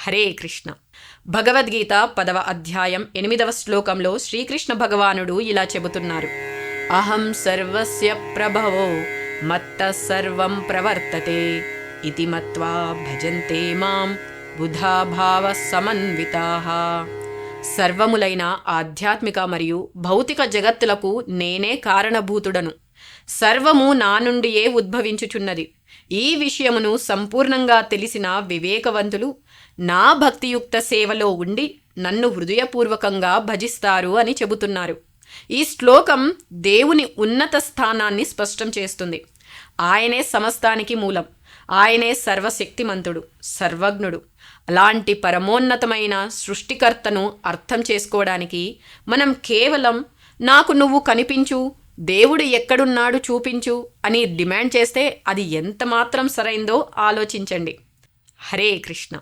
హరే కృష్ణ. భగవద్గీత 10వ అధ్యాయం 8వ శ్లోకంలో శ్రీకృష్ణ భగవానుడు ఇలా చెబుతున్నారు: అహం సర్వస్య ప్రభవో మత్తః సర్వం ప్రవర్తతే ఇతి మత్వా భజంతే మాం బుధా భావ సమన్వితాః. సర్వములైన ఆధ్యాత్మిక మరియు భౌతిక జగత్తులకు నేనే కారణభూతుడను. సర్వము నా నుండియే ఉద్భవించుచున్నది. ఈ విషయమును సంపూర్ణంగా తెలిసిన వివేకవంతులు నా భక్తియుక్త సేవలో ఉండి నన్ను హృదయపూర్వకంగా భజిస్తారు అని చెబుతున్నారు. ఈ శ్లోకం దేవుని ఉన్నత స్థానాన్ని స్పష్టం చేస్తుంది. ఆయనే సమస్తానికి మూలం. ఆయనే సర్వశక్తిమంతుడు, సర్వజ్ఞుడు. అలాంటి పరమోన్నతమైన సృష్టికర్తను అర్థం చేసుకోవడానికి మనం కేవలం నాకు నువ్వు కనిపించు, దేవుడు ఎక్కడున్నాడు చూపించు అని డిమాండ్ చేస్తే అది ఎంత మాత్రం సరైందో ఆలోచించండి. హరే కృష్ణ.